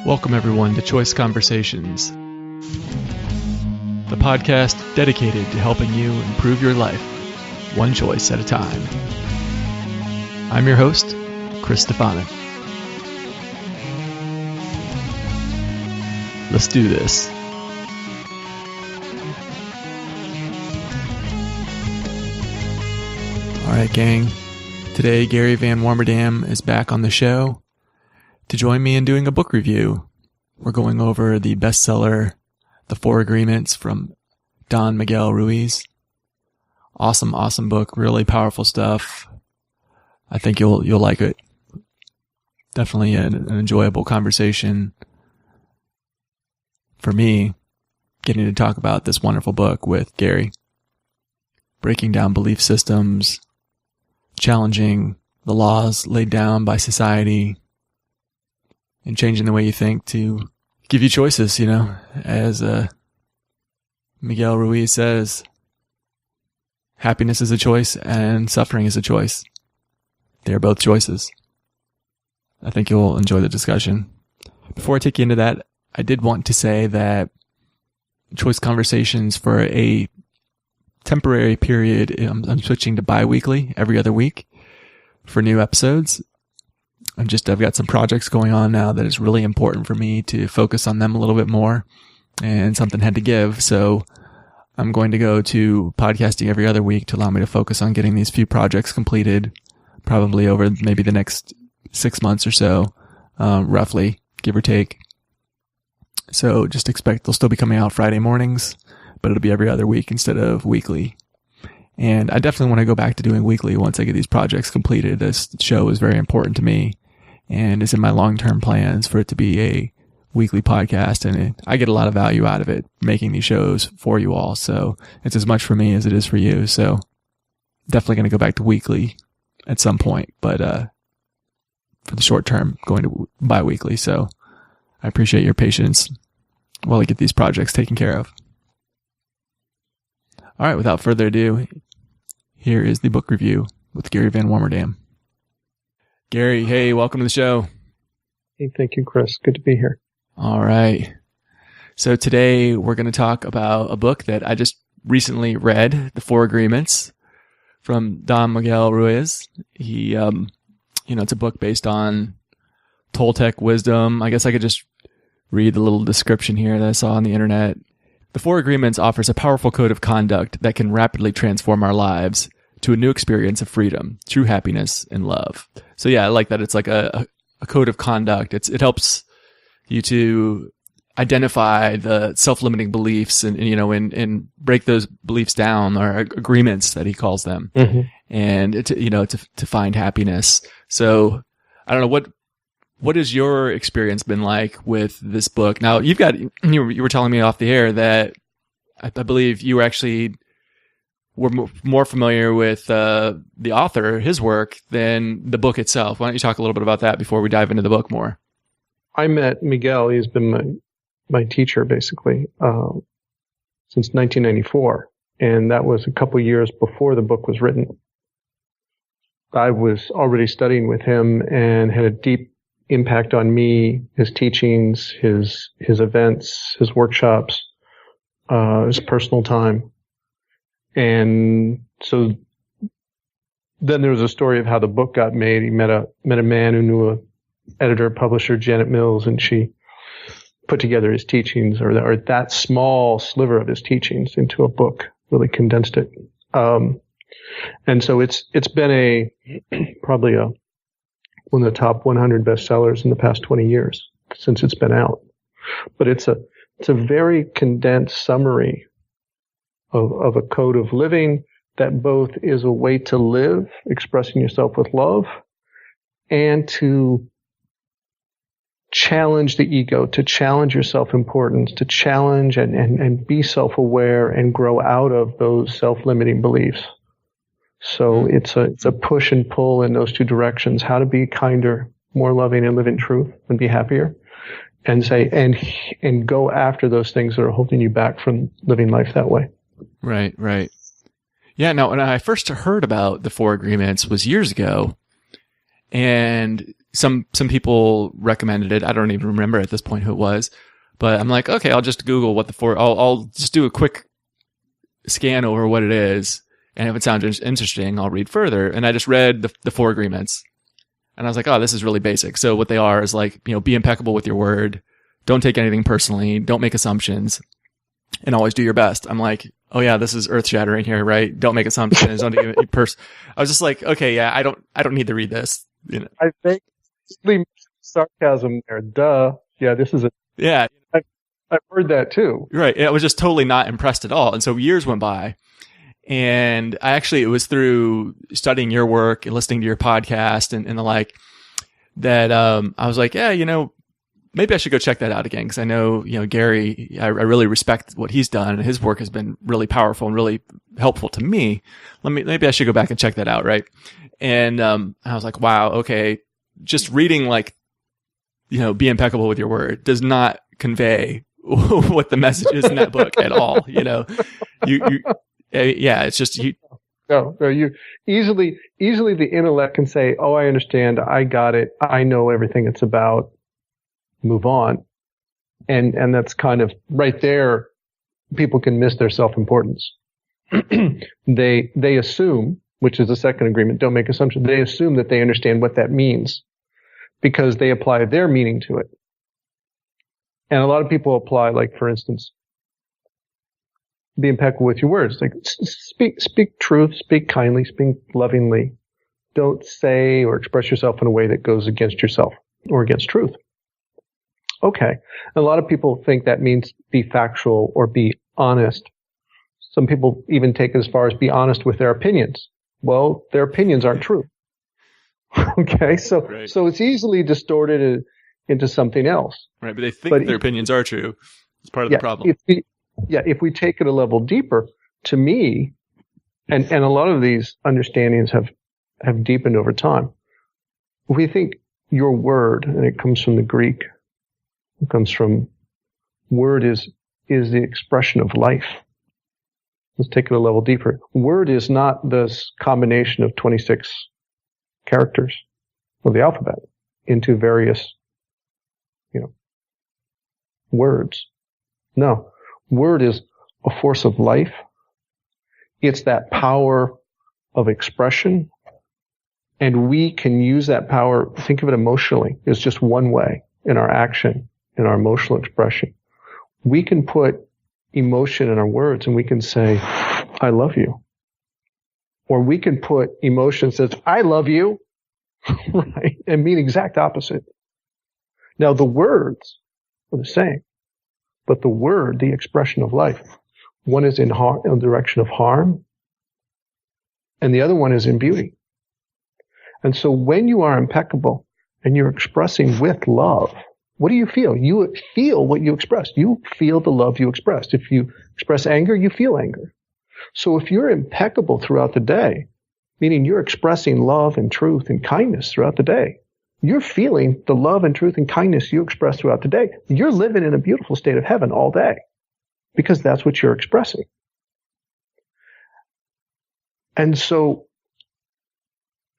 Welcome everyone to Choice Conversations, the podcast dedicated to helping you improve your life, one choice at a time. I'm your host, Chris Stefanik. Let's do this. All right, gang. Today, Gary Van Warmerdam is back on the show to join me in doing a book review. We're going over the bestseller, The Four Agreements from Don Miguel Ruiz. Awesome book, really powerful stuff. I think you'll like it. Definitely an enjoyable conversation for me, getting to talk about this wonderful book with Gary. Breaking down belief systems, challenging the laws laid down by society, and changing the way you think to give you choices, as Miguel Ruiz says, happiness is a choice and suffering is a choice. They're both choices. I think you'll enjoy the discussion. Before I take you into that, I did want to say that Choice Conversations, for a temporary period, I'm switching to bi-weekly, every other week, for new episodes. I've got some projects going on now that is really important for me to focus on them a little bit more, and something had to give. So I'm going to go to podcasting every other week to allow me to focus on getting these few projects completed, probably over maybe the next 6 months or so, roughly, give or take. So just expect they'll still be coming out Friday mornings, but it'll be every other week instead of weekly. And I definitely want to go back to doing weekly once I get these projects completed. This show is very important to me and is in my long-term plans for it to be a weekly podcast. And I get a lot of value out of it, making these shows for you all. So it's as much for me as it is for you. So definitely going to go back to weekly at some point, but for the short term, going to bi-weekly. So I appreciate your patience while I get these projects taken care of. All right, without further ado, here is the book review with Gary Van Warmerdam. Gary, hey, welcome to the show. Hey, thank you, Chris. Good to be here. All right. So today we're going to talk about a book that I just recently read, The Four Agreements from Don Miguel Ruiz. He, it's a book based on Toltec wisdom. I guess I could just read the little description here that I saw on the internet. The Four Agreements offers a powerful code of conduct that can rapidly transform our lives to a new experience of freedom, true happiness, and love. So yeah, I like that it's like a code of conduct. It helps you to identify the self-limiting beliefs and break those beliefs down, or agreements that he calls them, and to find happiness. So I don't know, what has your experience been like with this book? Now, you were telling me off the air that I believe you were more familiar with the author, his work, than the book itself. Why don't you talk a little bit about that before we dive into the book more? I met Miguel. He's been my teacher, basically, since 1994, and that was a couple years before the book was written. I was already studying with him and had a deep impact on me, his teachings, his events, his workshops, his personal time. And so then there was a story of how the book got made. He met a man who knew a editor, publisher, Janet Mills, and she put together his teachings, or that small sliver of his teachings, into a book, really condensed it. And so it's been probably one of the top 100 bestsellers in the past 20 years since it's been out. But it's a very condensed summary of a code of living that both is a way to live, expressing yourself with love, and to challenge the ego, to challenge your self-importance, to challenge and be self-aware and grow out of those self-limiting beliefs. So it's a push and pull in those two directions: how to be kinder, more loving, and live in truth, and be happier, and go after those things that are holding you back from living life that way. Right. Yeah. Now, when I first heard about the Four Agreements was years ago, And some people recommended it. I don't even remember at this point who it was, but I'm like, okay, I'll just Google what I'll just do a quick scan over what it is. And if it sounds interesting, I'll read further. And I just read the 4 agreements. And I was like, oh, this is really basic. So what they are is like, be impeccable with your word. Don't take anything personally. Don't make assumptions. And always do your best. I'm like, oh yeah, this is earth shattering here, right? Don't make assumptions. Don't take it I was just like, okay, yeah, I don't need to read this. I think sarcasm there. Duh. Yeah, this is yeah. I've heard that too. Right. I was just totally not impressed at all. And so years went by. And it was through studying your work and listening to your podcast and the like that, I was like, yeah, maybe I should go check that out again. Cause I know, Gary, I really respect what he's done and his work has been really powerful and really helpful to me. Maybe I should go back and check that out. Right. And, I was like, wow, okay. Just reading be impeccable with your word does not convey what the message is in that book at all. It's just you. No, you easily the intellect can say, oh, I understand. I got it. I know everything it's about. Move on. And that's kind of right there. People can miss their self-importance. They assume, which is the second agreement, don't make assumptions. They assume that they understand what that means because they apply their meaning to it. And a lot of people apply, like, for instance, be impeccable with your words. Like, speak truth, speak kindly, speak lovingly. Don't say or express yourself in a way that goes against yourself or against truth. Okay. A lot of people think that means be factual or be honest. Some people even take it as far as be honest with their opinions. Well, their opinions aren't true. Okay. So it's easily distorted into something else. Right. But they think their opinions are true. It's part of the problem. If we take it a level deeper, to me, and a lot of these understandings have deepened over time. If we think your word, and it comes from the Greek, it comes from word is the expression of life. Let's take it a level deeper. Word is not this combination of 26 characters of the alphabet into various, words. No. Word is a force of life. It's that power of expression. And we can use that power, think of it emotionally. It's just one way in our action, in our emotional expression. We can put emotion in our words and we can say, I love you. Or we can put emotion that says, I love you, right? And mean exact opposite. Now the words are the same. But the word, the expression of life, one is in the direction of harm, and the other one is in beauty. And so when you are impeccable and you're expressing with love, what do you feel? You feel what you expressed. You feel the love you expressed. If you express anger, you feel anger. So if you're impeccable throughout the day, meaning you're expressing love and truth and kindness throughout the day, you're feeling the love and truth and kindness you express throughout the day. You're living in a beautiful state of heaven all day because that's what you're expressing. And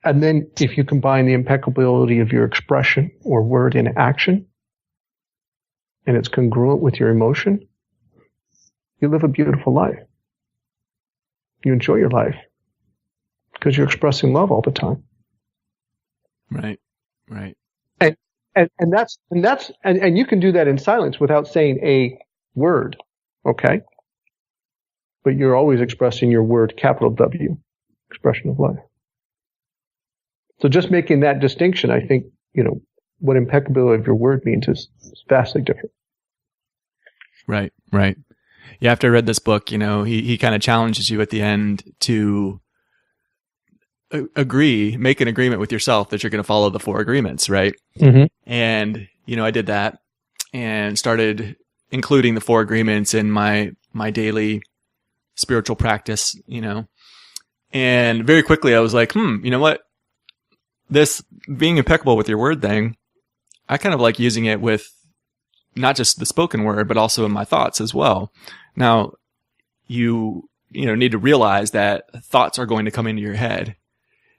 then if you combine the impeccability of your expression or word in action, and it's congruent with your emotion, you live a beautiful life. You enjoy your life because you're expressing love all the time. Right. Right. And you can do that in silence without saying a word. Okay. But you're always expressing your word, capital W, expression of life. So just making that distinction, I think, what impeccability of your word means is vastly different. Right. Right. Yeah. After I read this book, he kind of challenges you at the end to make an agreement with yourself that you're going to follow the 4 agreements, right? Mm-hmm. And, I did that and started including the 4 agreements in my daily spiritual practice, and very quickly I was like, you know what? This being impeccable with your word thing, I kind of like using it with not just the spoken word, but also in my thoughts as well. Now, you need to realize that thoughts are going to come into your head.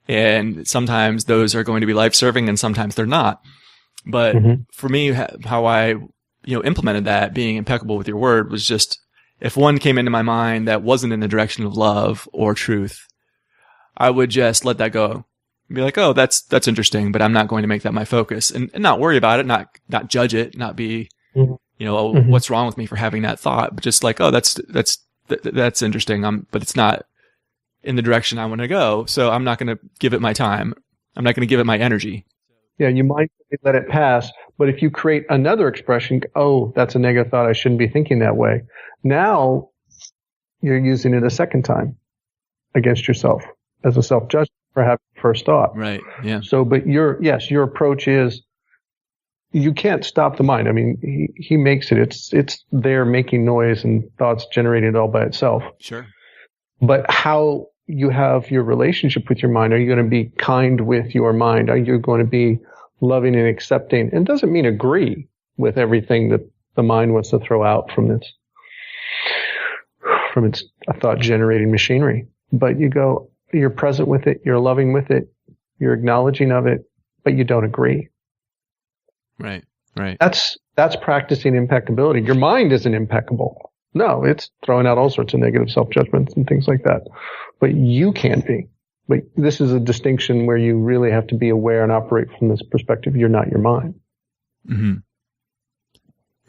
And sometimes those are going to be life-serving and sometimes they're not. But for me, how I, implemented that, being impeccable with your word, was just, if one came into my mind that wasn't in the direction of love or truth, I would just let that go. Be like, oh, that's interesting, but I'm not going to make that my focus, and not worry about it, not judge it, not be, what's wrong with me for having that thought, but just like, oh, that's interesting. But it's not in the direction I want to go. So I'm not going to give it my time. I'm not going to give it my energy. Yeah. You might let it pass, but if you create another expression, oh, that's a negative thought, I shouldn't be thinking that way. Now you're using it a second time against yourself as a self-judgment for having first thought. Right. Yeah. So, but your approach is, you can't stop the mind. I mean, he makes it. It's there making noise and thoughts generating it all by itself. Sure. But how you have your relationship with your mind, are you going to be kind with your mind? Are you going to be loving and accepting? And it doesn't mean agree with everything that the mind wants to throw out from its thought generating machinery. But you're present with it, you're loving with it, you're acknowledging of it, but you don't agree. Right. Right. That's practicing impeccability. Your mind isn't impeccable. No, it's throwing out all sorts of negative self-judgments and things like that. But you can be. But this is a distinction where you really have to be aware and operate from this perspective. You're not your mind.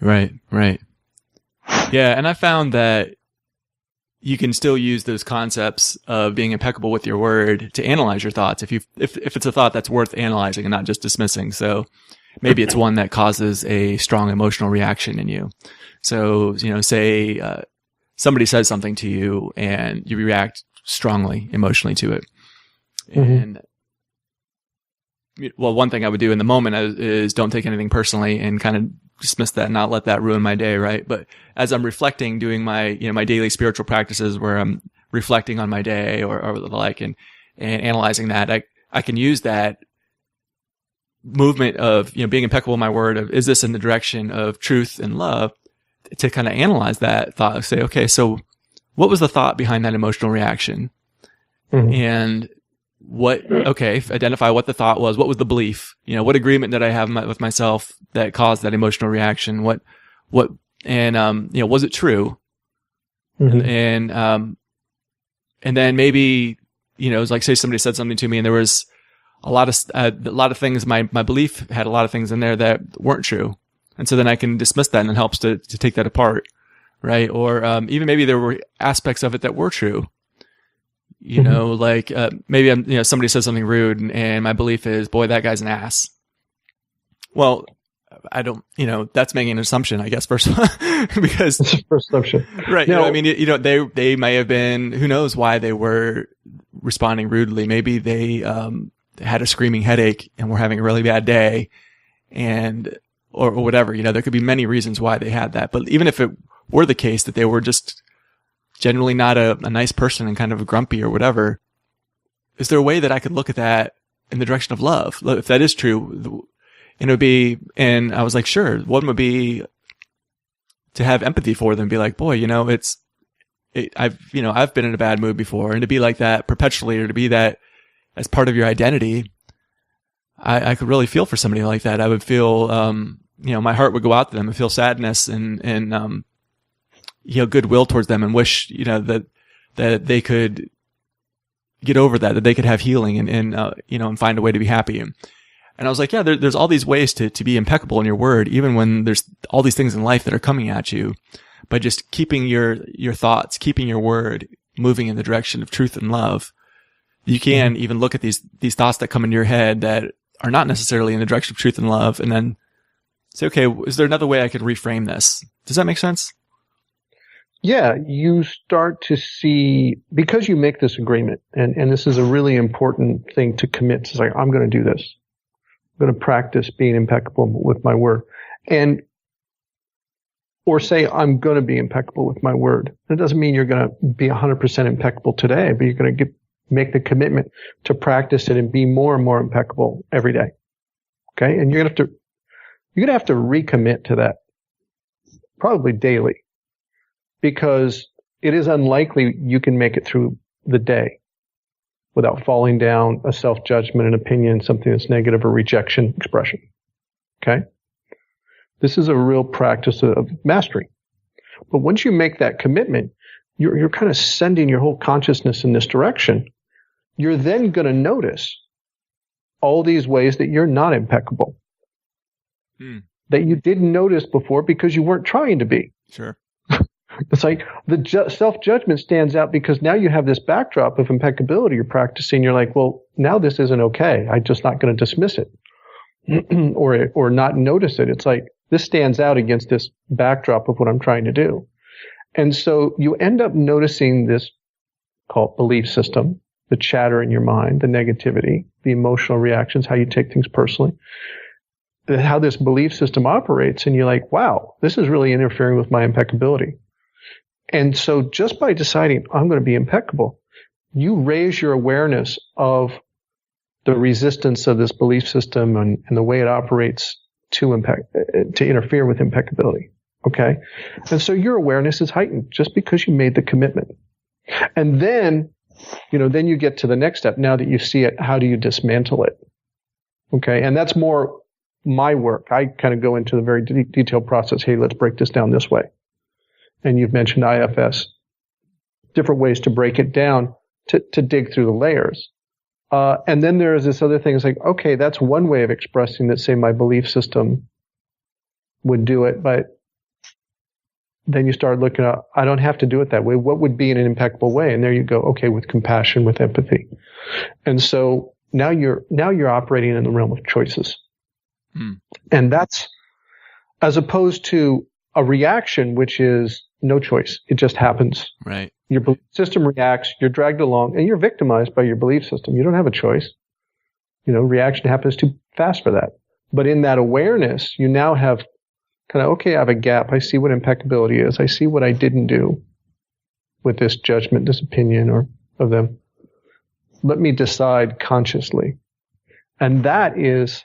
Right. Right. Yeah. And I found that you can still use those concepts of being impeccable with your word to analyze your thoughts. If it's a thought that's worth analyzing and not just dismissing. So maybe it's one that causes a strong emotional reaction in you. So, say, somebody says something to you and you react strongly emotionally to it. And, well, one thing I would do in the moment is don't take anything personally and kind of dismiss that and not let that ruin my day. Right. But as I'm reflecting, doing my, my daily spiritual practices where I'm reflecting on my day or the like, and analyzing that, I can use that movement of, being impeccable in my word of, is this in the direction of truth and love, to kind of analyze that thought, say, okay, so what was the thought behind that emotional reaction? And identify what the thought was. What was the belief? What agreement did I have with myself that caused that emotional reaction? Was it true? And then maybe, it's like, say somebody said something to me and there was a lot of things, my belief had a lot of things in there that weren't true. And so then I can dismiss that, and it helps to take that apart. Right. Or, even maybe there were aspects of it that were true. Like, maybe somebody says something rude and my belief is, boy, that guy's an ass. Well, I don't, that's making an assumption, I guess, first because it's a first assumption. Right. Now, they may have been, who knows why they were responding rudely. Maybe they, had a screaming headache and were having a really bad day or whatever, there could be many reasons why they had that. But even if it were the case that they were just generally not a nice person and kind of grumpy or whatever, is there a way that I could look at that in the direction of love? If that is true, and it would be, and I was like, sure, one would be to have empathy for them, be like, boy, I've been in a bad mood before, and to be like that perpetually, or to be that as part of your identity, I could really feel for somebody like that. I would feel, my heart would go out to them and feel sadness and goodwill towards them, and wish, that they could get over that they could have healing and find a way to be happy. And I was like, yeah, there's all these ways to be impeccable in your word, even when there's all these things in life that are coming at you, but just keeping your thoughts, keeping your word moving in the direction of truth and love. You can even look at these thoughts that come into your head that are not necessarily in the direction of truth and love, and then say, okay, is there another way I could reframe this? Does that make sense? Yeah, you start to see, because you make this agreement, and this is a really important thing to commit to, say, I'm going to do this. I'm going to practice being impeccable with my word. Or say, I'm going to be impeccable with my word. It doesn't mean you're going to be 100% impeccable today, but you're going to make the commitment to practice it and be more and more impeccable every day. Okay? And you're going to have to recommit to that probably daily, because it is unlikely you can make it through the day without falling down a self-judgment, an opinion, something that's negative, or rejection expression. Okay? This is a real practice of mastery. But once you make that commitment, you're kind of sending your whole consciousness in this direction. You're then going to notice all these ways that you're not impeccable. That you didn't notice before because you weren't trying to be. Sure. It's like the self-judgment stands out because now you have this backdrop of impeccability you're practicing. You're like, well, now this isn't okay. I'm just not going to dismiss it or not notice it. It's like this stands out against this backdrop of what I'm trying to do. And so you end up noticing this called belief system, the chatter in your mind, the negativity, the emotional reactions, how you take things personally, how this belief system operates. And you're like, wow, this is really interfering with my impeccability. And so just by deciding I'm going to be impeccable, you raise your awareness of the resistance of this belief system and the way it operates to interfere with impeccability. Okay. And so your awareness is heightened just because you made the commitment. And then, then you get to the next step. Now that you see it, how do you dismantle it? Okay. And that's more my work. I kind of go into the very detailed process. Hey, let's break this down this way. And you've mentioned IFS, different ways to break it down to dig through the layers. And then there is this other thing. It's like, okay, that's one way of expressing that, say, my belief system would do it. But then you start looking at, I don't have to do it that way. What would be in an impeccable way? And there you go. Okay, with compassion, with empathy. And so now you're operating in the realm of choices. And that's as opposed to a reaction, which is no choice. It just happens. Right. Your belief system reacts, you're dragged along, and you're victimized by your belief system. You don't have a choice. Reaction happens too fast for that. But in that awareness, you now have kind of, okay, I have a gap. I see what impeccability is. I see what I didn't do with this judgment, this opinion or of them. Let me decide consciously. And that is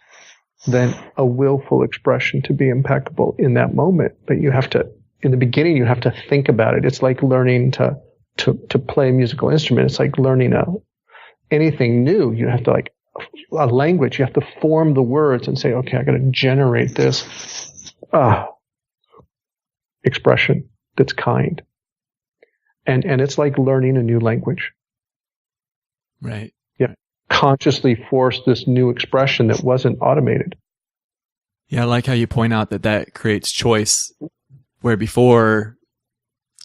then a willful expression to be impeccable in that moment. But you have to, in the beginning, you have to think about it. It's like learning to play a musical instrument. It's like learning anything new. You have to a language. You have to form the words and say, okay, I got to generate this expression that's kind. And it's like learning a new language. Right. Yeah. Consciously force this new expression that wasn't automated. Yeah, I like how you point out that creates choice, where before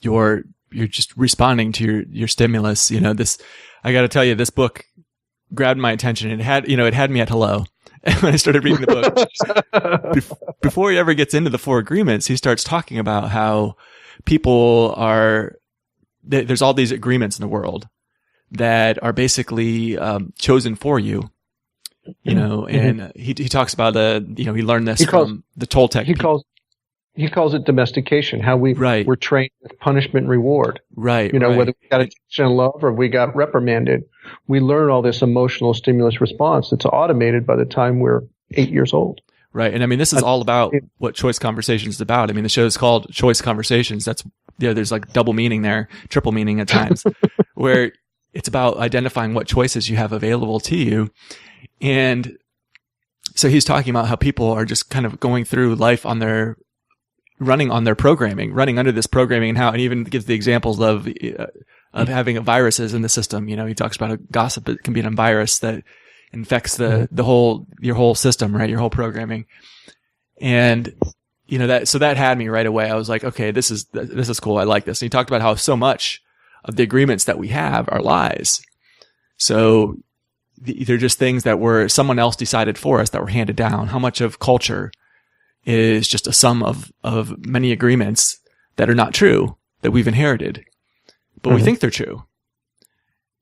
you're just responding to your stimulus. This, I got to tell you, this book grabbed my attention. It had me at hello. And when I started reading the book, before he ever gets into the 4 agreements, he starts talking about how people there's all these agreements in the world that are basically chosen for you, and he talks about he learned this from the Toltec. He calls it domestication, how we're trained with punishment and reward. Right. Whether we got attention and love or we got reprimanded, we learn all this emotional stimulus response that's automated by the time we're 8 years old. Right. And I mean, this is all about what Choice Conversations is about. I mean, the show is called Choice Conversations. That's, there's like double meaning there, triple meaning at times, where it's about identifying what choices you have available to you. And so he's talking about how people are just kind of going through life running under this programming, and how, and even gives the examples of having viruses in the system. He talks about a gossip. It can be a virus that infects your whole system, right? Your whole programming. And, that had me right away. I was like, okay, this is cool. I like this. And he talked about how so much of the agreements that we have are lies. So they're just things that someone else decided for us, that were handed down. How much of culture is just a sum of many agreements that are not true, that we've inherited, but we think they're true,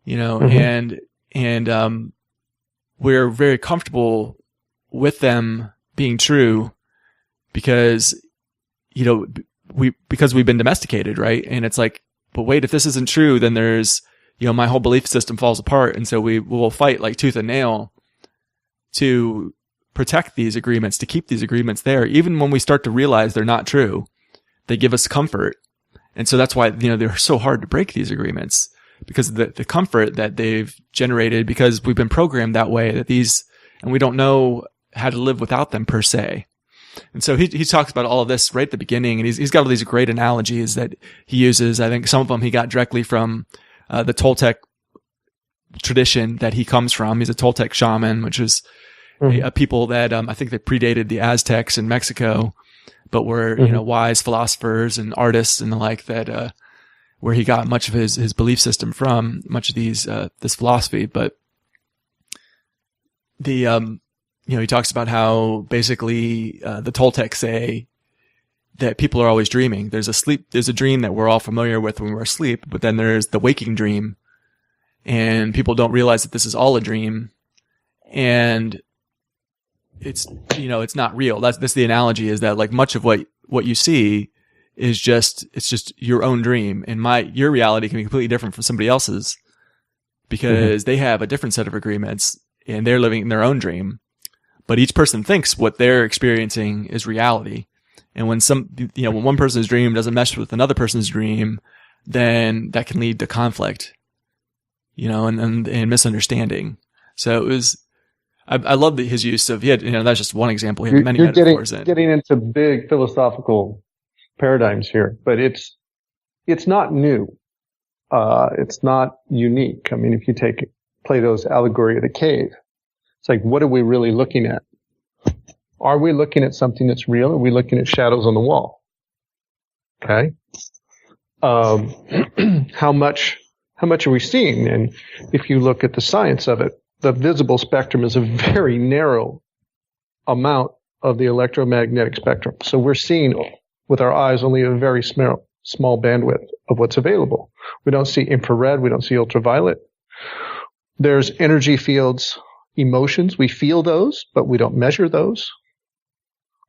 and we're very comfortable with them being true because we've been domesticated, right? And it's like, but wait, if this isn't true, then there's, my whole belief system falls apart. And so we will fight like tooth and nail to protect these agreements, to keep these agreements there. Even when we start to realize they're not true, they give us comfort. And so that's why, they're so hard to break these agreements, because of the comfort that they've generated, because we've been programmed that way, and we don't know how to live without them per se. And so he talks about all of this right at the beginning, and he's got all these great analogies that he uses. I think some of them he got directly from the Toltec tradition that he comes from. He's a Toltec shaman, which is a people that I think they predated the Aztecs in Mexico, but were wise philosophers and artists and the like, that where he got much of his belief system from, much of this philosophy. But he talks about how basically the Toltecs say that people are always dreaming. There's a dream that we're all familiar with when we're asleep, but then there's the waking dream, and people don't realize that this is all a dream, and it's not real. That's the analogy, is that like much of what you see is just your own dream, and your reality can be completely different from somebody else's, because they have a different set of agreements and they're living in their own dream. But each person thinks what they're experiencing is reality. And when when one person's dream doesn't mesh with another person's dream, then that can lead to conflict, and misunderstanding. So it was, I love his use of, that's just one example. He had many metaphors in. Getting into big philosophical paradigms here, but it's not new. It's not unique. I mean, if you take Plato's allegory of the cave, it's like, what are we really looking at? Are we looking at something that's real? Or are we looking at shadows on the wall? Okay. How much are we seeing? And if you look at the science of it, the visible spectrum is a very narrow amount of the electromagnetic spectrum. So we're seeing with our eyes only a very small bandwidth of what's available. We don't see infrared. We don't see ultraviolet. There's energy fields, emotions. We feel those, but we don't measure those.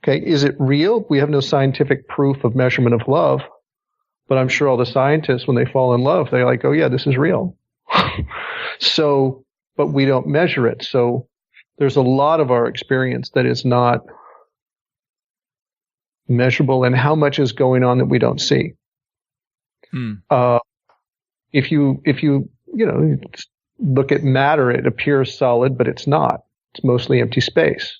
Okay. Is it real? We have no scientific proof of measurement of love, but I'm sure all the scientists, when they fall in love, they're like, oh yeah, this is real. So, but we don't measure it. So there's a lot of our experience that is not measurable, and how much is going on that we don't see. If you look at matter, it appears solid, but it's not. It's mostly empty space.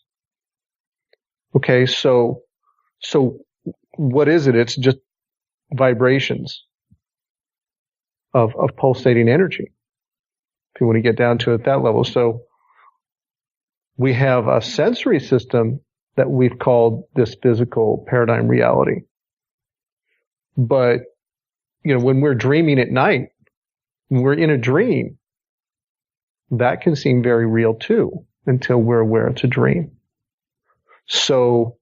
Okay, so what is it? It's just vibrations of pulsating energy, if you want to get down to it at that level. So we have a sensory system that we've called this physical paradigm reality. But, when we're dreaming at night, when we're in a dream, that can seem very real too, until we're aware it's a dream. So,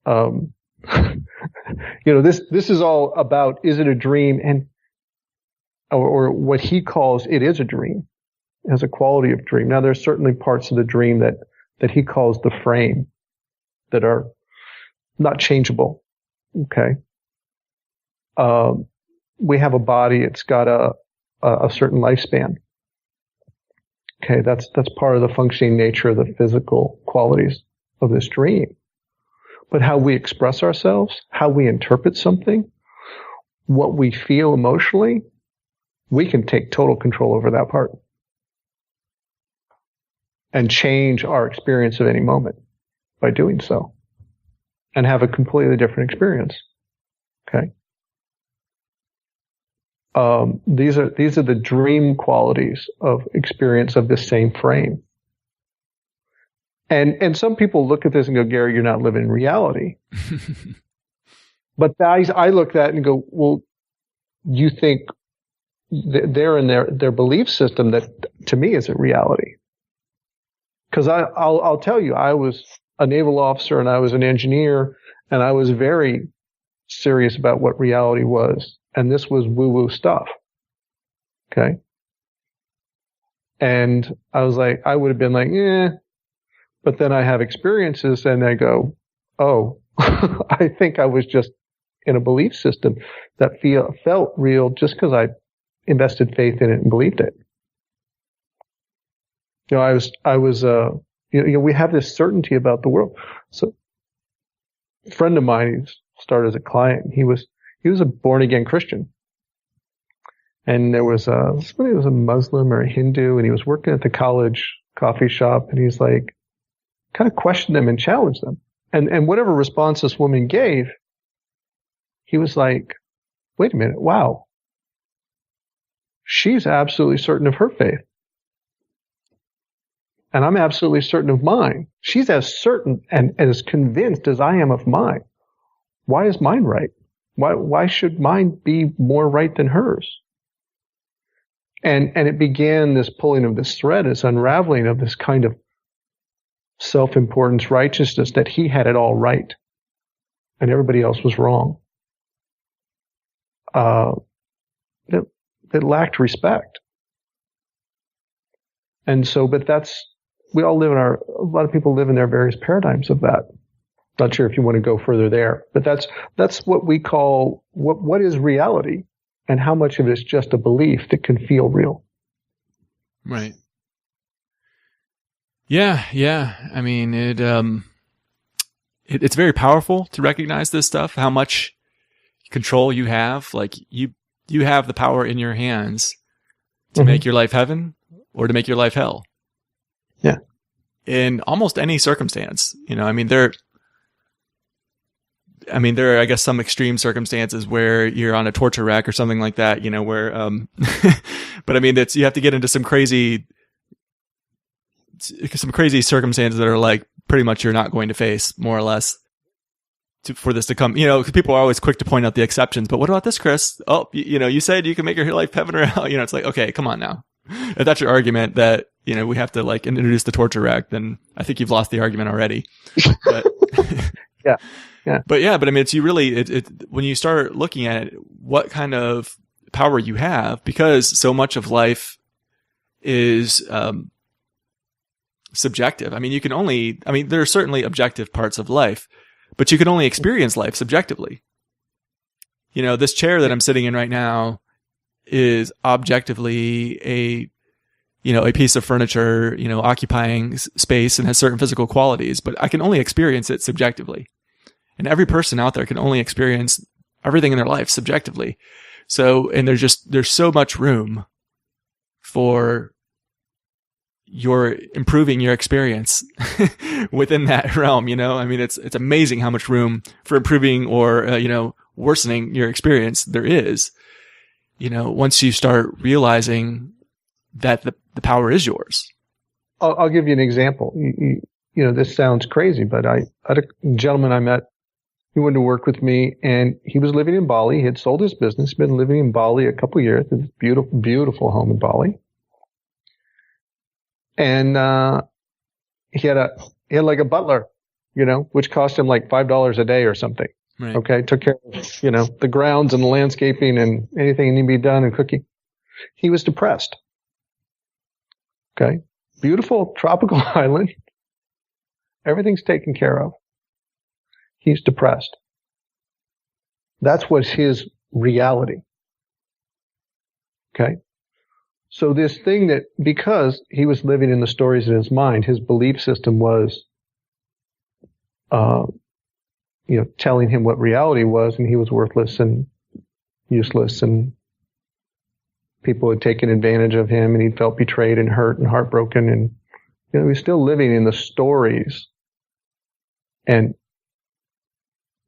this is all about, is it a dream, and or what he calls it is a dream, has a quality of dream. Now, there's certainly parts of the dream that he calls the frame, that are not changeable. Okay. We have a body. It's got a certain lifespan. Okay. That's part of the functioning nature of the physical qualities of this dream. But how we express ourselves, how we interpret something, what we feel emotionally, we can take total control over that part and change our experience of any moment by doing so, and have a completely different experience. Okay. These are the dream qualities of experience of this same frame. And some people look at this and go, Gary, you're not living in reality. But I look at that and go, well, you think they're in their belief system that to me isn't reality. Because I'll tell you, I was a naval officer and I was an engineer, and I was very serious about what reality was. And this was woo-woo stuff. Okay. And I was like, I would have been like, but then I have experiences and I go, oh, I think I was just in a belief system that felt real just because I invested faith in it and believed it. We have this certainty about the world. So a friend of mine who started as a client, he was a born again Christian. And there was somebody who was a Muslim or a Hindu, and he was working at the college coffee shop, and he's like, kind of questioned them and challenged them. And whatever response this woman gave, he was like, wait a minute, wow. She's absolutely certain of her faith. And I'm absolutely certain of mine. She's as certain and as convinced as I am of mine. Why is mine right? Why should mine be more right than hers? And it began this pulling of this thread, this unraveling of this kind of self-importance righteousness that he had it all right and everybody else was wrong. That lacked respect. And so, but we all live a lot of people live in their various paradigms of that. Not sure if you want to go further there, but that's what we call, what is reality and how much of it is just a belief that can feel real. Right. Yeah. I mean, it's very powerful to recognize this stuff, how much control you have. Like you have the power in your hands to make your life heaven or to make your life hell. Yeah. In almost any circumstance, I mean, there are, I guess, some extreme circumstances where you're on a torture rack or something like that, where, but I mean, you have to get into some crazy circumstances that are like pretty much you're not going to face, more or less, for this to come, because people are always quick to point out the exceptions. But what about this, Chris? Oh, you said you can make your life heaven or hell. It's like, okay, come on now. If that's your argument that, we have to like introduce the torture rack, then I think you've lost the argument already. But yeah. But I mean, when you start looking at it, what kind of power you have, because so much of life is, subjective. I mean, there are certainly objective parts of life, but you can only experience life subjectively. This chair that I'm sitting in right now is objectively a piece of furniture, occupying space and has certain physical qualities, but I can only experience it subjectively. And every person out there can only experience everything in their life subjectively. So, and there's so much room for improving your experience within that realm, I mean, it's amazing how much room for improving or, worsening your experience there is, once you start realizing that the power is yours. I'll give you an example. This sounds crazy, but I had a gentleman I met. He wanted to work with me, and he was living in Bali. He had sold his business, been living in Bali a couple of years. It's a beautiful, beautiful home in Bali. And he had like a butler, which cost him like $5 a day or something. Right. Okay, took care of the grounds and the landscaping and anything that needed to be done and cooking. He was depressed. Okay, beautiful tropical island. Everything's taken care of. He's depressed. That's what's his reality. Okay. So this thing that, because he was living in the stories in his mind, his belief system was, telling him what reality was, and he was worthless and useless, and people had taken advantage of him, and he felt betrayed and hurt and heartbroken, and he was still living in the stories and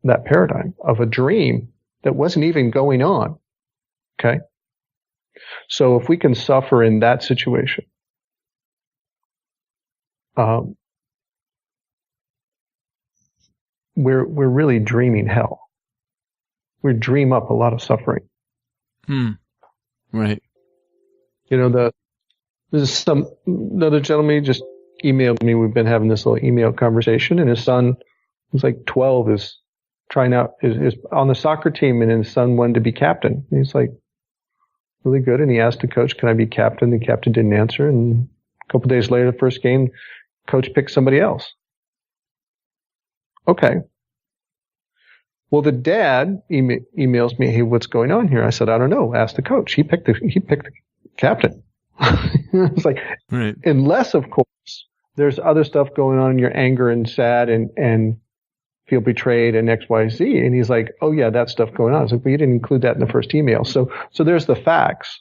that paradigm of a dream that wasn't even going on. Okay. So if we can suffer in that situation, we're really dreaming hell. We dream up a lot of suffering. Right. There's another gentleman just emailed me. We've been having this little email conversation, and his son, who's like 12, is trying out, is on the soccer team, and his son wanted to be captain. And he's like, really good. And he asked the coach, can I be captain? The captain didn't answer. And a couple of days later, the first game, coach picked somebody else. Okay. Well, the dad emails me, hey, what's going on here? I said, I don't know. Ask the coach. He picked the captain. It's like, right. Unless, of course, there's other stuff going on in your anger and sad and feel betrayed and X, Y, Z. And he's like, oh yeah, that stuff going on. I was like, well, you didn't include that in the first email. So there's the facts.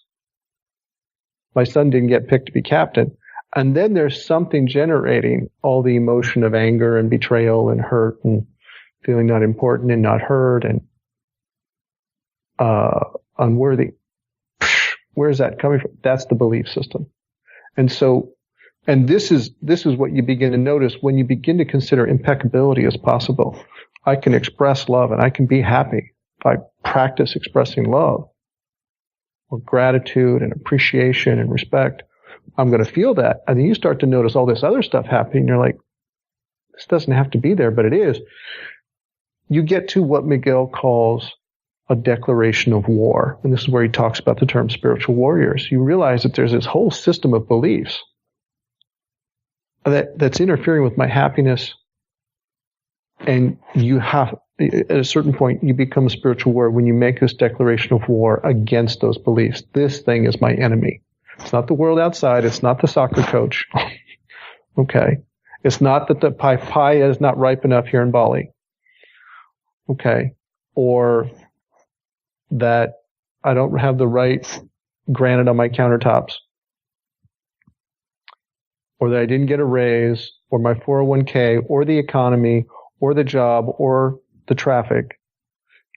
My son didn't get picked to be captain. And then there's something generating all the emotion of anger and betrayal and hurt and feeling not important and not heard and unworthy. Where's that coming from? That's the belief system. And so, and this is what you begin to notice when you begin to consider impeccability as possible. I can express love and I can be happy if I practice expressing love or gratitude and appreciation and respect. I'm going to feel that. And then you start to notice all this other stuff happening. And you're like, this doesn't have to be there, but it is. You get to what Miguel calls a declaration of war. And this is where he talks about the term spiritual warriors. You realize that there's this whole system of beliefs that's interfering with my happiness. And you have, at a certain point, you become a spiritual warrior when you make this declaration of war against those beliefs. This thing is my enemy. It's not the world outside. It's not the soccer coach. Okay. It's not that the pie is not ripe enough here in Bali. Okay. Or that I don't have the right granite on my countertops. Or that I didn't get a raise, or my 401k, or the economy, or the job, or the traffic.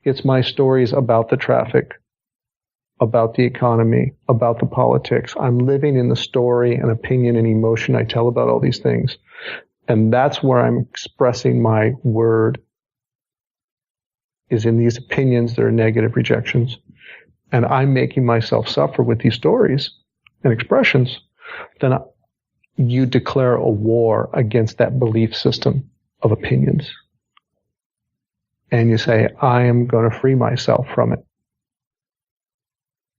It's my stories about the traffic, about the economy, about the politics. I'm living in the story and opinion and emotion I tell about all these things. And that's where I'm expressing my word, is in these opinions that are negative rejections. And I'm making myself suffer with these stories and expressions. Then you declare a war against that belief system of opinions. And you say, I am going to free myself from it.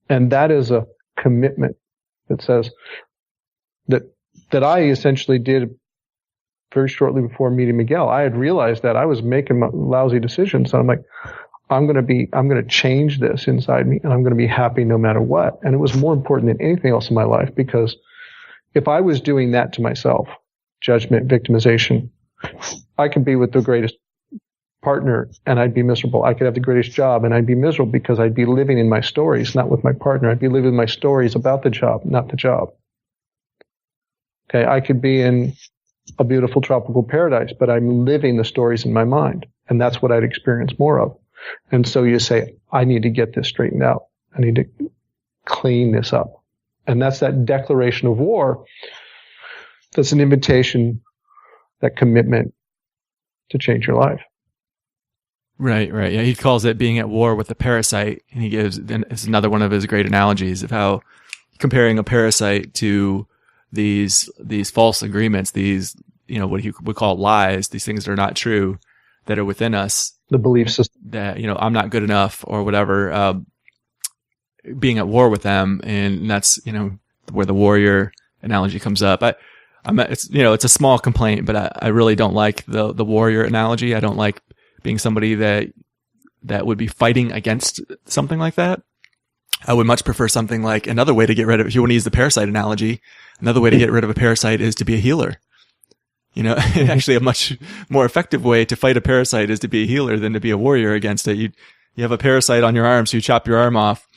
And that is a commitment that says that I essentially did very shortly before meeting Miguel. I had realized that I was making lousy decisions. And I'm like, I'm going to change this inside me and I'm going to be happy no matter what. And it was more important than anything else in my life, because if I was doing that to myself, judgment, victimization, I could be with the greatest partner and I'd be miserable. I could have the greatest job and I'd be miserable because I'd be living in my stories, not with my partner. I'd be living my stories about the job, not the job. Okay. I could be in a beautiful tropical paradise, but I'm living the stories in my mind. And that's what I'd experience more of. And so you say, I need to get this straightened out. I need to clean this up. And that's that declaration of war. That's an invitation, that commitment to change your life. Right, right. Yeah, he calls it being at war with a parasite. And he gives, and it's another one of his great analogies of how comparing a parasite to these false agreements, these, what he would call lies, these things that are not true, that are within us. The belief system. That, I'm not good enough or whatever, being at war with them. And that's, where the warrior analogy comes up. It's a small complaint, but I really don't like the warrior analogy. I don't like being somebody that would be fighting against something like that. I would much prefer something like another way to get rid of, if you want to use the parasite analogy, another way to get rid of a parasite is to be a healer. Actually a much more effective way to fight a parasite is to be a healer than to be a warrior against it. You have a parasite on your arm, so you chop your arm off.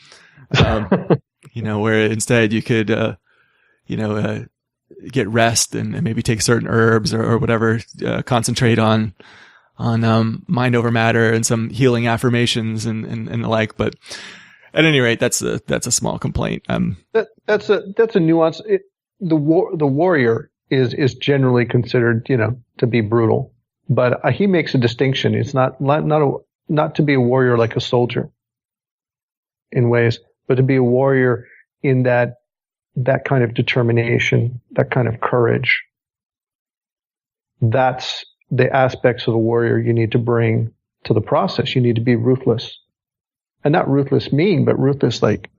Where instead you could, get rest and maybe take certain herbs or whatever, concentrate on mind over matter and some healing affirmations and the like. But at any rate, that's a small complaint. That's a nuance. The warrior is generally considered, to be brutal, but he makes a distinction. It's not to be a warrior like a soldier in ways, but to be a warrior in that kind of determination, that kind of courage. That's the aspects of the warrior you need to bring to the process. You need to be ruthless, and not ruthless mean, but ruthless like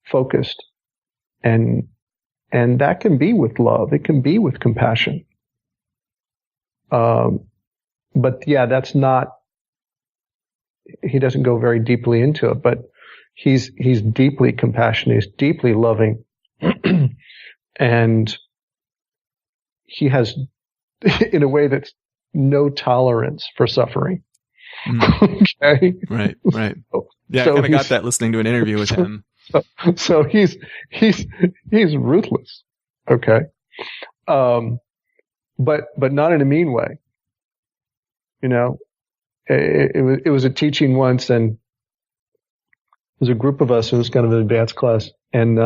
focused, and that can be with love. It can be with compassion. But yeah, that's not, he doesn't go very deeply into it, but he's deeply compassionate. He's deeply loving. And he has, in a way, that's no tolerance for suffering. Okay. Right. Yeah, I kind of got that listening to an interview with him. So he's ruthless. Okay. But not in a mean way. You know, it was a teaching once, and there was a group of us. It was kind of an advanced class, and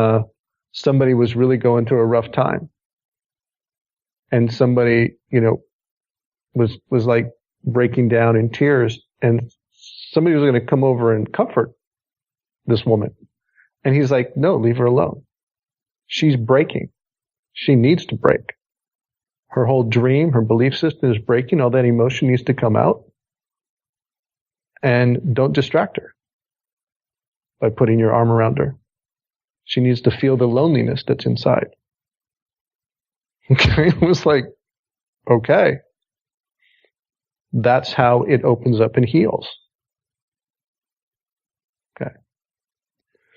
somebody was really going through a rough time, and somebody, you know, was like breaking down in tears, and somebody was going to come over and comfort this woman, and he's like, "No, leave her alone. She's breaking. She needs to break. Her whole dream, her belief system is breaking. All that emotion needs to come out. And don't distract her by putting your arm around her. She needs to feel the loneliness that's inside." Okay. It was like, okay. That's how it opens up and heals. Okay.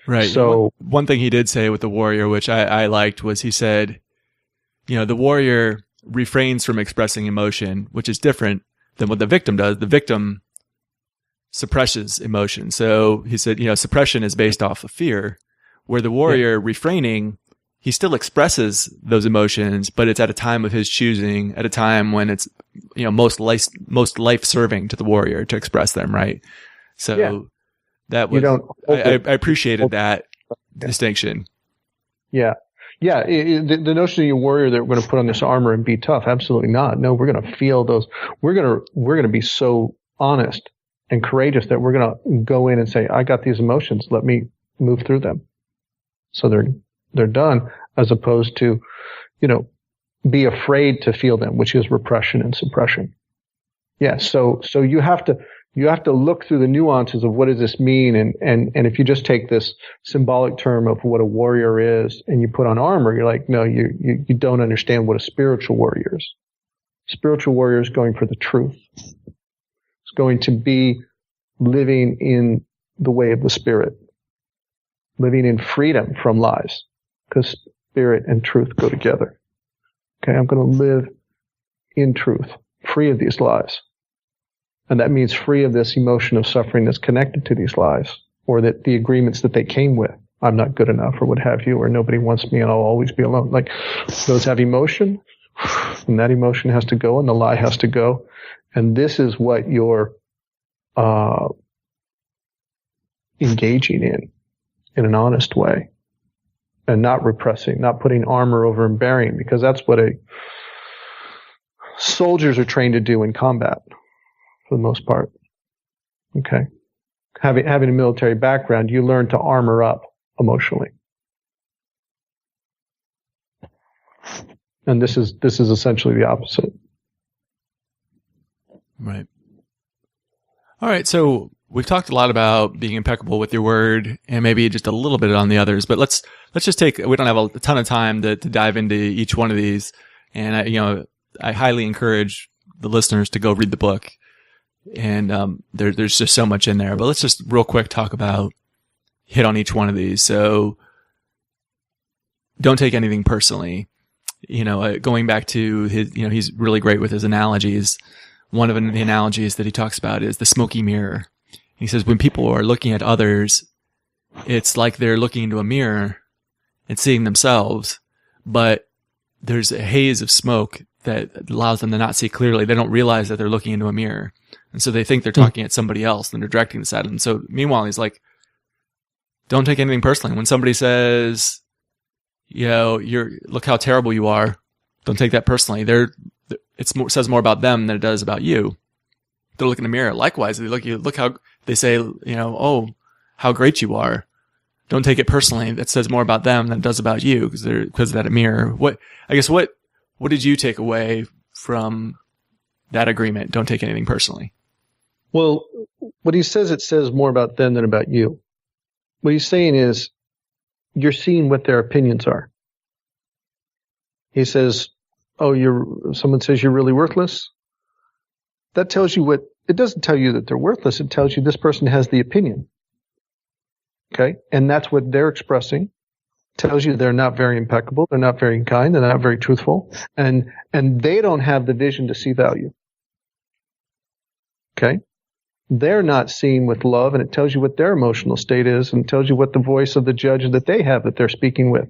Right. So one thing he did say with the warrior, which I liked, was he said, you know, the warrior refrains from expressing emotion, which is different than what the victim does. The victim suppresses emotion. So he said, you know, suppression is based off of fear, where the warrior refraining, he still expresses those emotions, but it's at a time of his choosing, at a time when it's, you know, most life serving to the warrior to express them. Right. So that was, I appreciated that distinction. Yeah. Yeah, the notion of a warrior that we're going to put on this armor and be tough, absolutely not. No, we're going to feel those. We're going to be so honest and courageous that we're going to go in and say, "I got these emotions. Let me move through them." So they're done, as opposed to, you know, be afraid to feel them, which is repression and suppression. Yeah. So you have to look through the nuances of what does this mean, and if you just take this symbolic term of what a warrior is and you put on armor, you're like, no, you don't understand what a spiritual warrior is. Spiritual warrior is going for the truth. It's going to be living in the way of the Spirit, living in freedom from lies, because Spirit and truth go together. Okay, I'm going to live in truth, free of these lies. And that means free of this emotion of suffering that's connected to these lies, or that the agreements that they came with. I'm not good enough, or what have you, or nobody wants me and I'll always be alone. Like, those have emotion, and that emotion has to go, and the lie has to go. And this is what you're engaging in an honest way, and not repressing, not putting armor over and burying, because that's what soldiers are trained to do in combat. For the most part. Okay. Having a military background, you learn to armor up emotionally. And this is essentially the opposite. Right. All right. So we've talked a lot about being impeccable with your word, and maybe just a little bit on the others, but let's just we don't have a ton of time to dive into each one of these. And I highly encourage the listeners to go read the book. And there's just so much in there. But let's just real quick hit on each one of these. So don't take anything personally. You know, going back to his, you know, he's really great with his analogies. One of the analogies that he talks about is the smoky mirror. He says when people are looking at others, it's like they're looking into a mirror and seeing themselves, but there's a haze of smoke that allows them to not see clearly. They don't realize that they're looking into a mirror. And so they think they're talking at somebody else and they're directing this at them. So meanwhile, he's like, don't take anything personally. When somebody says, you know, look how terrible you are, don't take that personally. It says more about them than it does about you. They're looking in the mirror. Likewise, they look how they say, you know, oh, how great you are. Don't take it personally. That says more about them than it does about you because of that mirror. What did you take away from that agreement? Don't take anything personally. Well, what he says, it says more about them than about you. What he's saying is you're seeing what their opinions are. He says, oh, someone says you're really worthless. That tells you it doesn't tell you that they're worthless. It tells you this person has the opinion. Okay. And that's what they're expressing. Tells you they're not very impeccable. They're not very kind. They're not very truthful. And they don't have the vision to see value. Okay. they're not seeing with love, and it tells you what their emotional state is, and tells you what the voice of the judge that they have that they're speaking with,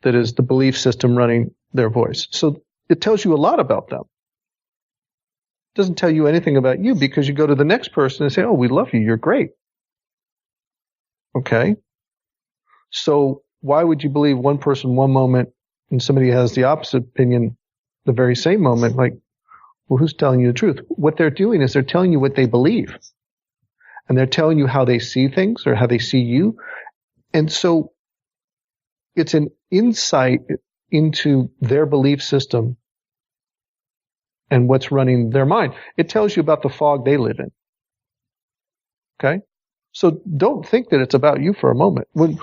that is the belief system running their voice. So it tells you a lot about them. It doesn't tell you anything about you, because you go to the next person and say, oh, we love you, you're great. Okay? So why would you believe one person one moment and somebody has the opposite opinion the very same moment? Like, well, who's telling you the truth? What they're doing is they're telling you what they believe. And they're telling you how they see things or how they see you. And so it's an insight into their belief system and what's running their mind. It tells you about the fog they live in. Okay? So don't think that it's about you for a moment. When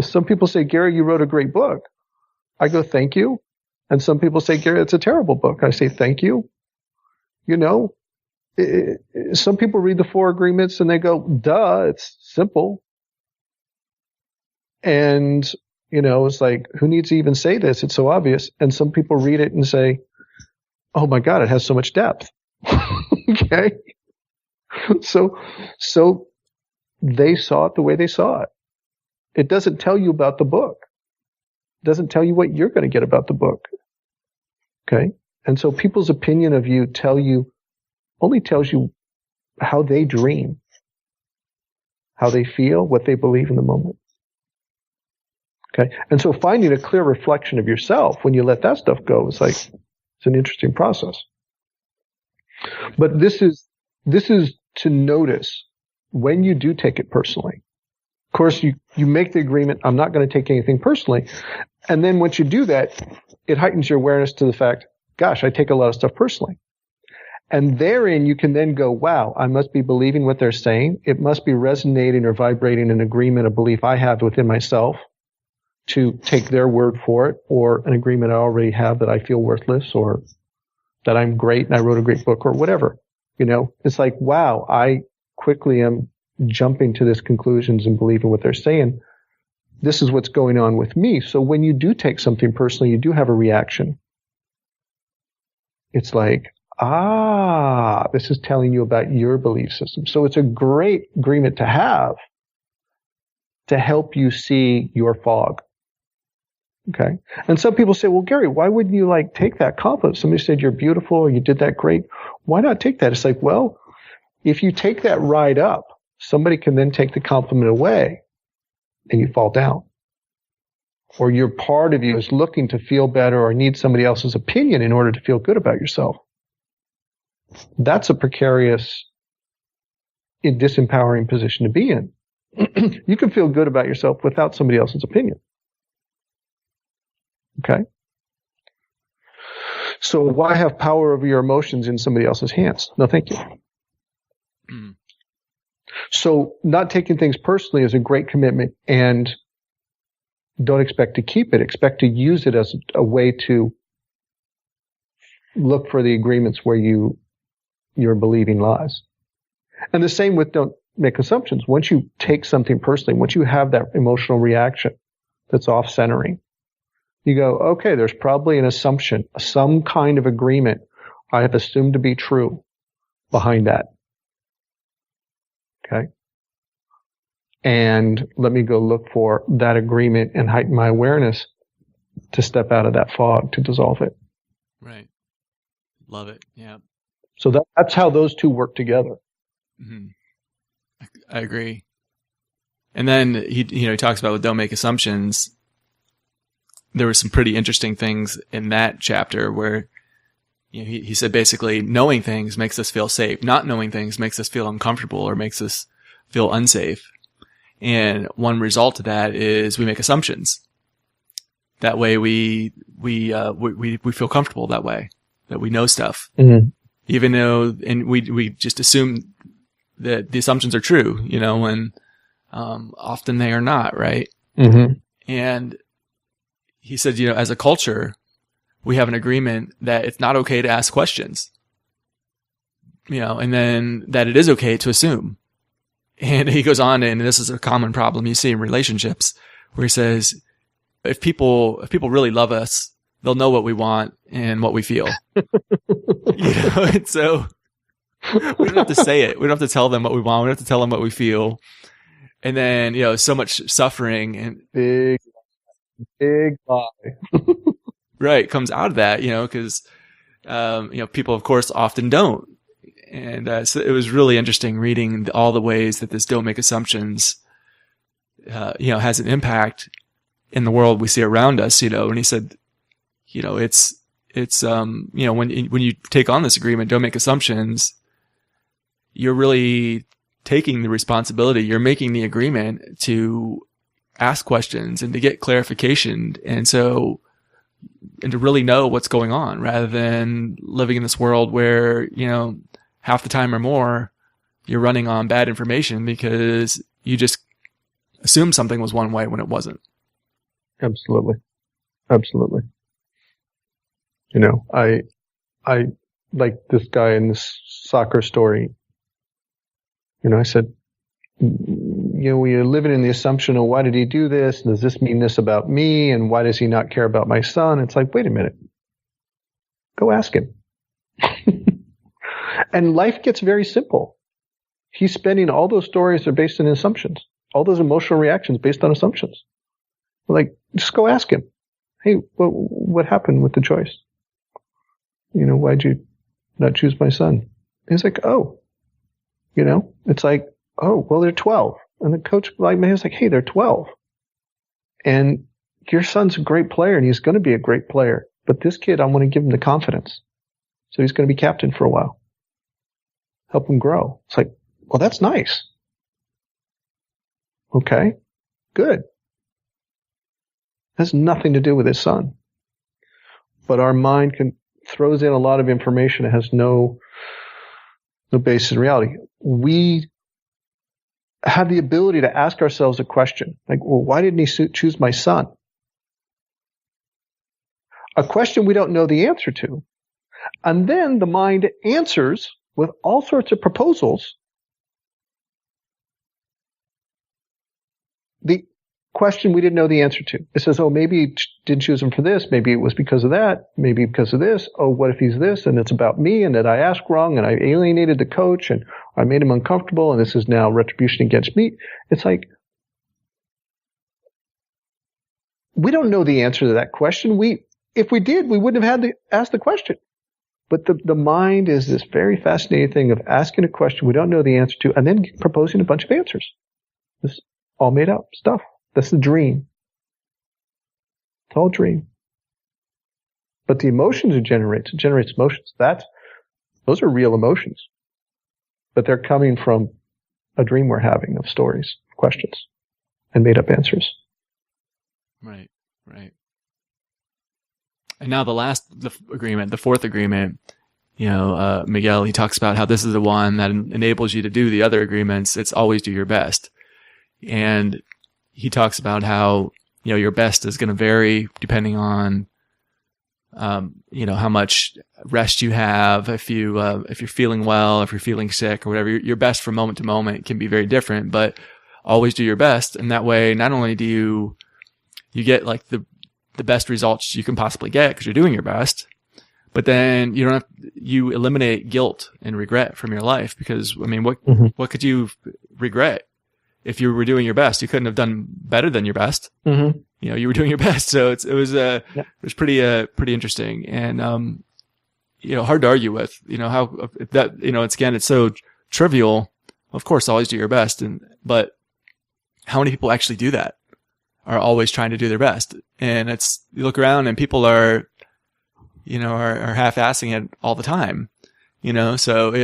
some people say, Gary, you wrote a great book, I go, thank you. And some people say, Gary, it's a terrible book. I say, thank you. You know, some people read the 4 agreements and they go, duh, it's simple. And, you know, it's like, who needs to even say this? It's so obvious. And some people read it and say, oh my God, it has so much depth. Okay. So they saw it the way they saw it. It doesn't tell you about the book. It doesn't tell you what you're going to get about the book. Okay. And so people's opinion of you only tells you how they dream, how they feel, what they believe in the moment. Okay. And so finding a clear reflection of yourself when you let that stuff go is like, it's an interesting process. But this is to notice when you do take it personally. Of course, you make the agreement, I'm not going to take anything personally. And then once you do that, it heightens your awareness to the fact, gosh, I take a lot of stuff personally. And therein you can then go, wow, I must be believing what they're saying. It must be resonating or vibrating an agreement, a belief I have within myself to take their word for it, or an agreement I already have that I feel worthless, or that I'm great and I wrote a great book, or whatever. You know, it's like, wow, I quickly am jumping to these conclusions and believing what they're saying. This is what's going on with me. So when you do take something personally, you do have a reaction. It's like, this is telling you about your belief system. So it's a great agreement to have to help you see your fog. Okay. And some people say, well, Gary, why wouldn't you take that compliment? Somebody said you're beautiful or you did that great. Why not take that? It's like, well, if you take that ride up, somebody can then take the compliment away and you fall down. Or your part of you is looking to feel better or need somebody else's opinion in order to feel good about yourself. That's a precarious, disempowering position to be in. You can feel good about yourself without somebody else's opinion. Okay? So why have power over your emotions in somebody else's hands? No, thank you. Mm. So not taking things personally is a great commitment, and don't expect to keep it. Expect to use it as a way to look for the agreements where your believing lies. And the same with don't make assumptions. Once you take something personally, once you have that emotional reaction that's off-centering, you go, okay, there's probably an assumption, some kind of agreement I have assumed to be true behind that. Okay? And let me go look for that agreement and heighten my awareness to step out of that fog, to dissolve it. Right. Love it. Yeah. So that's how those two work together. Mm-hmm. I agree. And then he talks about with don't make assumptions. There were some pretty interesting things in that chapter where he said basically knowing things makes us feel safe. Not knowing things makes us feel uncomfortable or makes us feel unsafe. And one result of that is we make assumptions. That way we feel comfortable that way, that we know stuff. Mm-hmm. Even though, and we just assume that the assumptions are true, when often they are not, right? Mm-hmm. And he said, as a culture, we have an agreement that it's not okay to ask questions, and then that it is okay to assume. And he goes on, and this is a common problem you see in relationships, where he says, if people really love us, they'll know what we want and what we feel. And so We don't have to say it. We don't have to tell them what we want. We don't have to tell them what we feel. And then, so much suffering and big lie. Right. Comes out of that, because, people of course often don't. And, so it was really interesting reading all the ways that this don't make assumptions, has an impact in the world we see around us, and he said, it's when you take on this agreement, don't make assumptions, you're really taking the responsibility. You're making the agreement to ask questions and to get clarification. And to really know what's going on rather than living in this world where, half the time or more, you're running on bad information because you just assumed something was one way when it wasn't. Absolutely. I like this guy in this soccer story. I said, we're living in the assumption of why did he do this? Does this mean this about me? And why does he not care about my son? It's like, wait a minute. Go ask him. And life gets very simple. He's spending all those stories are based on assumptions. All those emotional reactions based on assumptions. Like, just go ask him. Hey, what happened with the choice? Why'd you not choose my son? And he's like, oh, it's like, oh, well, they're 12. And the coach, was like, hey, they're 12. And your son's a great player and he's going to be a great player. But this kid, I want to give him the confidence. So he's going to be captain for a while. Help him grow. It's like, well, that's nice. Okay, good. Has nothing to do with his son. But our mind throws in a lot of information that has no basis in reality. We have the ability to ask ourselves a question. Like, well, why didn't he choose my son? A question we don't know the answer to. And then the mind answers with all sorts of proposals. The question we didn't know the answer to. It says, oh, maybe he didn't choose him for this. Maybe it was because of that. Maybe because of this. Oh, what if he's this? And it's about me and that I asked wrong and I alienated the coach and I made him uncomfortable and this is now retribution against me. It's like, we don't know the answer to that question. If we did, we wouldn't have had to ask the question. But the mind is this very fascinating thing of asking a question we don't know the answer to and then proposing a bunch of answers. This all made up stuff. That's the dream. It's all a dream. But the emotions it generates emotions. Those are real emotions. But they're coming from a dream we're having of stories, questions, and made up answers. Right. And now the fourth agreement, Miguel, he talks about how this is the one that enables you to do the other agreements. It's always do your best. And he talks about how, your best is going to vary depending on, how much rest you have. If you're feeling well, if you're feeling sick or whatever, your best from moment to moment can be very different, but always do your best. And that way, not only do you get like the best results you can possibly get because you're doing your best, but then you eliminate guilt and regret from your life because, what could you regret? If you were doing your best, you couldn't have done better than your best. Mm-hmm. You were doing your best. So it was pretty interesting and, hard to argue with, how that, it's so trivial. Of course, always do your best. But how many people actually do that? Are always trying to do their best. And you look around and people are half-assing it all the time, so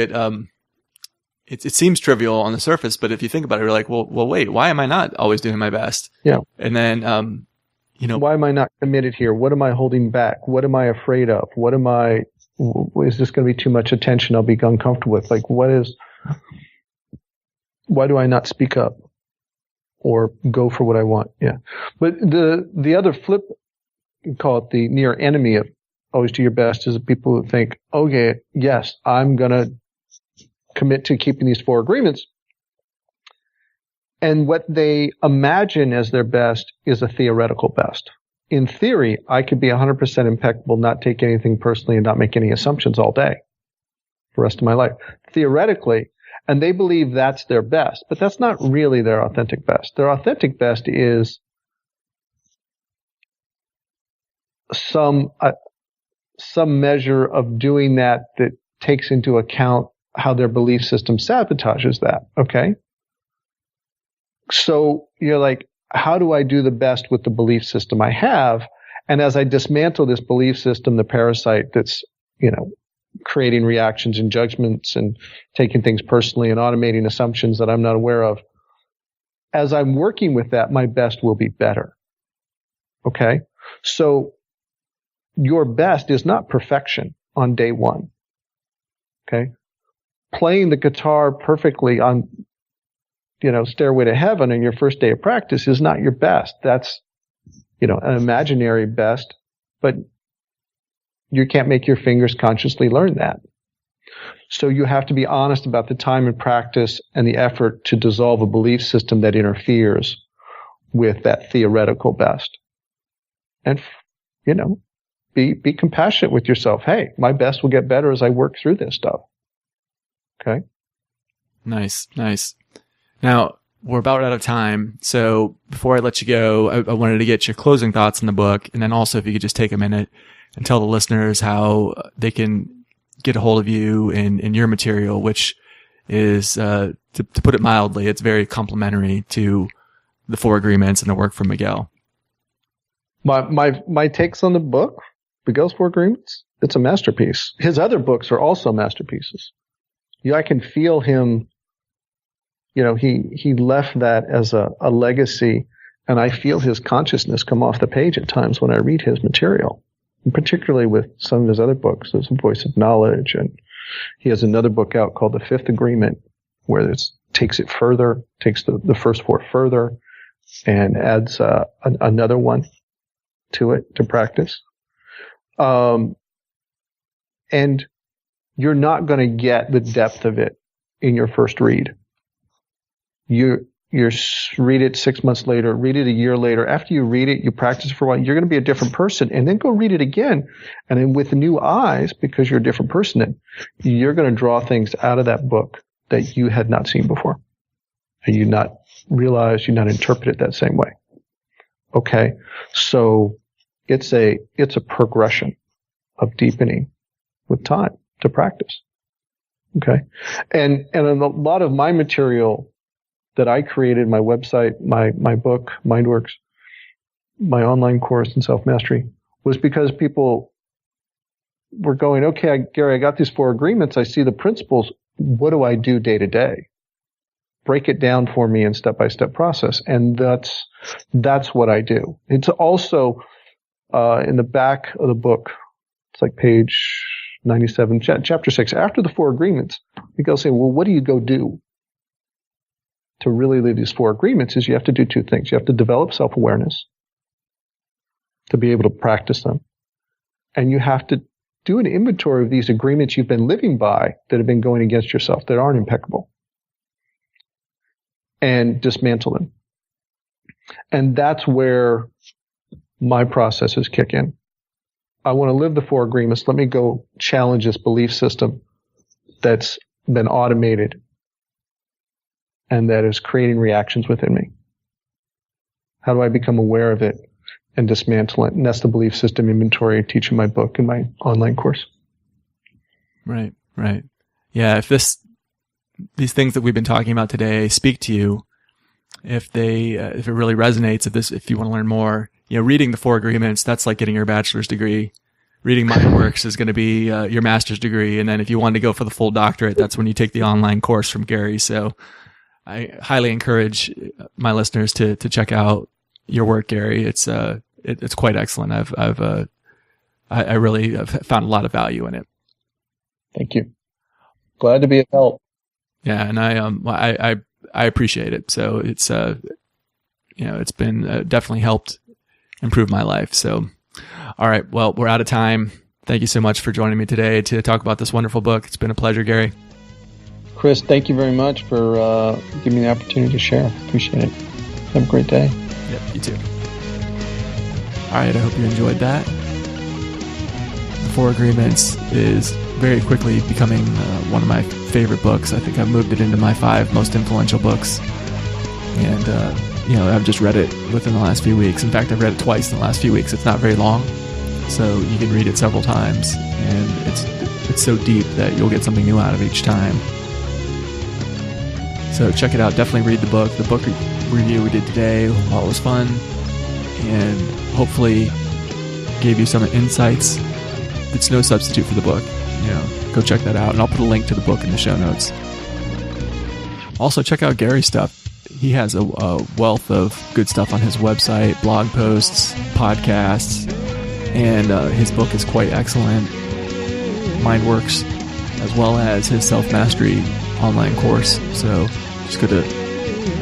it seems trivial on the surface, but if you think about it, you're like, well, wait, why am I not always doing my best? Yeah. And then, why am I not committed here? What am I holding back? What am I afraid of? Is this going to be too much attention? I'll be uncomfortable with. Like, why do I not speak up? Or go for what I want. Yeah. But the other flip, you call it the near enemy of always do your best, is the people who think, okay, yes, I'm going to commit to keeping these 4 agreements. And what they imagine as their best is a theoretical best. In theory, I could be 100% impeccable, not take anything personally and not make any assumptions all day. the rest of my life, theoretically. And they believe that's their best, but that's not really their authentic best. Their authentic best is some measure of doing that takes into account how their belief system sabotages that. Okay. So you're like, how do I do the best with the belief system I have? And as I dismantle this belief system, the parasite that's, creating reactions and judgments and taking things personally and automating assumptions that I'm not aware of, as I'm working with that, my best will be better. Okay? So your best is not perfection on day one. Okay? Playing the guitar perfectly on, Stairway to Heaven on your first day of practice is not your best. That's, an imaginary best, but you can't make your fingers consciously learn that. So you have to be honest about the time and practice and the effort to dissolve a belief system that interferes with that theoretical best. And, be compassionate with yourself. Hey, my best will get better as I work through this stuff. Okay? Nice. Now, we're about out of time. So before I let you go, I wanted to get your closing thoughts on the book. And then also if you could just take a minute and tell the listeners how they can get a hold of you and your material, which is, to put it mildly, it's very complementary to the Four Agreements and the work from Miguel. My takes on the book, Miguel's Four Agreements, it's a masterpiece. His other books are also masterpieces. I can feel him, he left that as a legacy, and I feel his consciousness come off the page at times when I read his material. And particularly with some of his other books, there's A Voice of Knowledge, and he has another book out called The Fifth Agreement, where it takes it further, takes the first four further, and adds another one to it to practice. And you're not going to get the depth of it in your first read. You read it 6 months later, read it a year later. After you read it, you practice for a while, you're going to be a different person, and then go read it again. And then with new eyes, because you're a different person, then you're going to draw things out of that book that you had not seen before. And you not realize, you not interpret it that same way. Okay. So it's a progression of deepening with time to practice. Okay. And a lot of my material that I created, my website, my book, MindWorks, my online course in self-mastery, was because people were going, okay, Gary, I got these four agreements. I see the principles. What do I do day to day? Break it down for me in step-by-step process. And that's what I do. It's also, in the back of the book, it's like page 97, chapter 6. After the four agreements, Miguel say, well, what do you go do? To really live these four agreements is you have to do two things. You have to develop self-awareness to be able to practice them. And you have to do an inventory of these agreements you've been living by that have been going against yourself, that aren't impeccable, and dismantle them. And that's where my processes kick in. I want to live the four agreements. Let me go challenge this belief system that's been automated and that is creating reactions within me. How do I become aware of it and dismantle it? And that's the belief system inventory I teach in my book and my online course. Right. Yeah. If these things that we've been talking about today speak to you, if it really resonates, if you want to learn more, reading the Four Agreements, that's like getting your bachelor's degree. Reading MindWorks is going to be your master's degree. And then if you want to go for the full doctorate, that's when you take the online course from Gary. So I highly encourage my listeners to check out your work, Gary. It's quite excellent. I really have found a lot of value in it. Thank you. Glad to be of help. Yeah. And I appreciate it. So it's, it's been definitely helped improve my life. So, all right. Well, we're out of time. Thank you so much for joining me today to talk about this wonderful book. It's been a pleasure, Gary. Chris, thank you very much for giving me the opportunity to share. Appreciate it. Have a great day. Yep, you too. All right, I hope you enjoyed that. The Four Agreements is very quickly becoming one of my favorite books. I think I've moved it into my 5 most influential books. And, I've just read it within the last few weeks. In fact, I've read it twice in the last few weeks. It's not very long, so you can read it several times. And it's so deep that you'll get something new out of each time. So check it out. Definitely read the book. The book review we did today, while it was fun, and hopefully gave you some insights, it's no substitute for the book. Go check that out, and I'll put a link to the book in the show notes. Also, check out Gary's stuff. He has a wealth of good stuff on his website, blog posts, podcasts, and his book is quite excellent. MindWorks, as well as his self-mastery online course. So just go to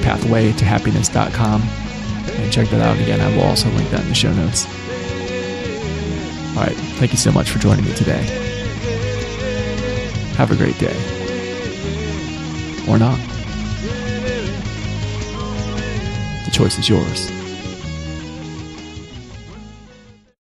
pathwaytohappiness.com and check that out. Again, I will also link that in the show notes. All right. Thank you so much for joining me today. Have a great day. Or not. The choice is yours.